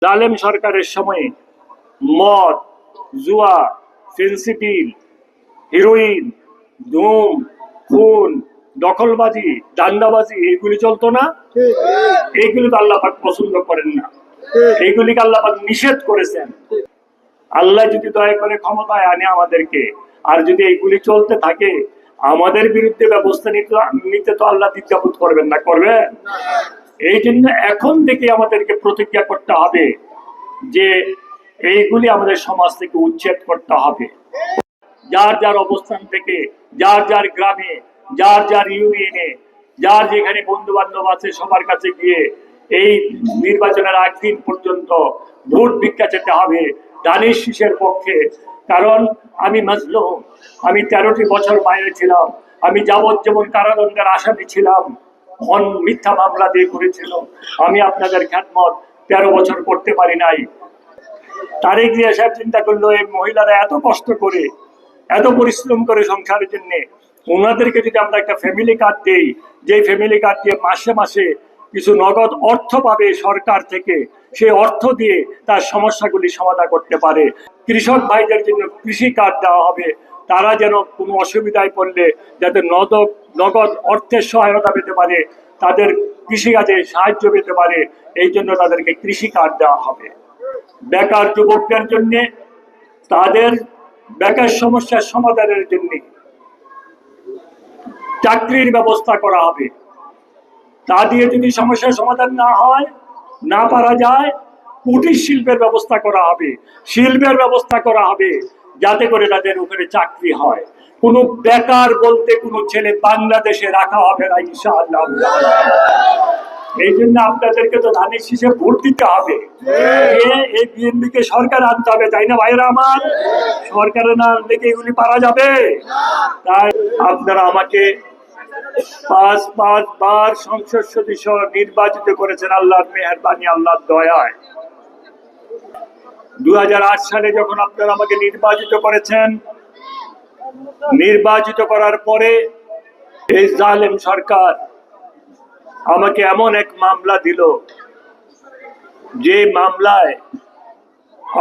জালেম সরকারের সময়ে মদ, জুয়া, ফেন্সিডিল, হিরোইন, ধুম, খুন, দখলবাজি, দান্দাবাজি এগুলি চলতো না। এইগুলি তো আল্লাহ পাক পছন্দ করেন না, এইগুলিকে আল্লাহ পাক নিষেধ করেছেন। আল্লাহ যদি দয়া করে ক্ষমতায় আনে আমাদেরকে, আর যদি এইগুলি চলতে থাকে, আমাদের বিরুদ্ধে ব্যবস্থা নিতে তো আল্লাহ দ্বিধাবোধ করবেন না, করবেন। এই জন্য এখন থেকে আমাদেরকে প্রতিজ্ঞা করতে হবে যে এইগুলি আমাদের সমাজ থেকে উচ্ছেদ করতে হবে। যার যার অবস্থান থেকে, যার যার গ্রামে, যার যার ইউনিয়নে, যার যেখানে বন্ধু বান্ধব আছে সবার কাছে গিয়ে এই নির্বাচনের আগ দিন পর্যন্ত ভোট ভিক্ষা চেতে হবে দানিশ শীষের পক্ষে। কারণ আমি মাজলুম, আমি 13টি বছর বাইরে ছিলাম, আমি যাবজ্জীবন কারাদণ্ডের আসামি ছিলাম, মিথ্যা মামলা দিয়ে করেছিল। আমি আপনাদের খ্যাতমত 13 বছর করতে পারি নাই। তারেক জিয়া সাহেব চিন্তা করলো এই মহিলারা এত কষ্ট করে, এত পরিশ্রম করে সংসারের জন্য, ওনাদেরকে যদি আমরা একটা ফ্যামিলি কার্ড দিই, যে ফ্যামিলি কার্ড দিয়ে মাসে মাসে কিছু নগদ অর্থ পাবে সরকার থেকে, সেই অর্থ দিয়ে তার সমস্যাগুলি সমাধান করতে পারে। কৃষক ভাইদের জন্য কৃষি কার্ড দেওয়া হবে, তারা যেন কোনো অসুবিধায় পড়লে যাতে নগদ অর্থের সহায়তা পেতে পারে, তাদের কৃষিকাজে সাহায্য পেতে পারে, এই জন্য তাদেরকে কৃষি কার্ড দেওয়া হবে। বেকার যুবকদের জন্য তাদের বেকার সমস্যার সমাধানের জন্য চাকরির ব্যবস্থা করা হবে। তা দিয়ে যদি সমস্যার সমাধান না হয়, না পারা যায়, কুটির শিল্পের ব্যবস্থা করা হবে, শিল্পের ব্যবস্থা করা হবে, যাতে করে তাদের উপরে চাকরি হয়। কোনো বেকার বলতে কোনো ছেলে বাংলাদেশে রাখা হবে না ইনশাআল্লাহ। এই জন্য আপনাদেরকে তো ধানের শীষে ভোট দিতে হবে। এই বিএনপিকে সরকার আনতে হবে, তাই না ভাইরা আমার? সরকারে না আনলে কি এগুলি পারা যাবে? তাই আপনারা আমাকে 5 বার সংসদ সদস্য নির্বাচিত করেছেন আল্লাহর মেহেরবানি, আল্লাহর দয়ায়। 2008 সালে যখন আপনারা আমাকে নির্বাচিত করেছেন, নির্বাচিত করার পরে এই জালেম সরকার আমাকে এমন এক মামলা দিল, যে মামলায়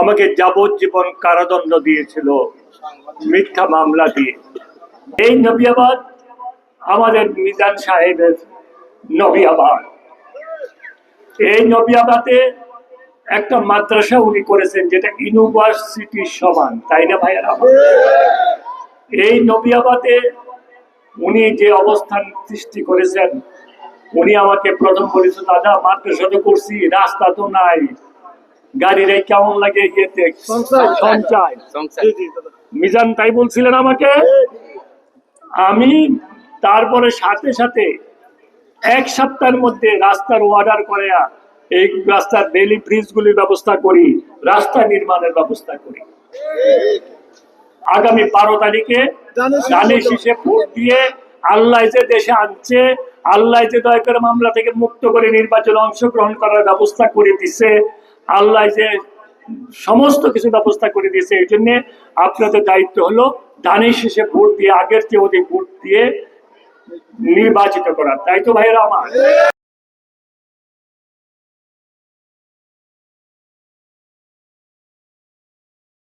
আমাকে যাবজ্জীবন কারাদণ্ড দিয়েছিল, মিথ্যা মামলা দিয়ে। এই নবিয়াবাদ আমাদের মিজান সাহেবের নবিয়াবাদ। এই নবিয়াবাদে একটা মাদ্রাসা উনি করেছেন, যেটা ইউনিভার্সিটির সমান, তাই না ভাইয়েরা? এই নবিয়াবাদে উনি যে অবস্থান সৃষ্টি করেছেন, উনি আমাকে প্রথম বলেছেন, দাদা মাদ্রাসা তো করছি, রাস্তা তো নাই, গাড়ির কেমন লাগে ইয়েতে সঞ্চয়। মিজান তাই বলছিলেন আমাকে। আমি তারপরে সাথে সাথে 1 সপ্তাহের মধ্যে রাস্তার অর্ডার করে এই রাস্তার বেলি ব্রিজগুলির ব্যবস্থা করি, রাস্তা নির্মাণের ব্যবস্থা করি। আগামী 12 তারিখে ধানের শীষে ভোট দিয়ে আল্লাহ যে দেশে আনছে, আল্লাহ যে দয়া করে মামলা থেকে মুক্ত করে নির্বাচনে অংশগ্রহণ করার ব্যবস্থা করে দিছে, আল্লাহ যে সমস্ত কিছু ব্যবস্থা করে দিয়েছে, এই জন্য আপনাদের দায়িত্ব হলো ধানের শীষে ভোট দিয়ে আগের চেয়ে অধিক ভোট দিয়ে নির্বাচিত করা। তাই তো ভাইয়েরা আমার?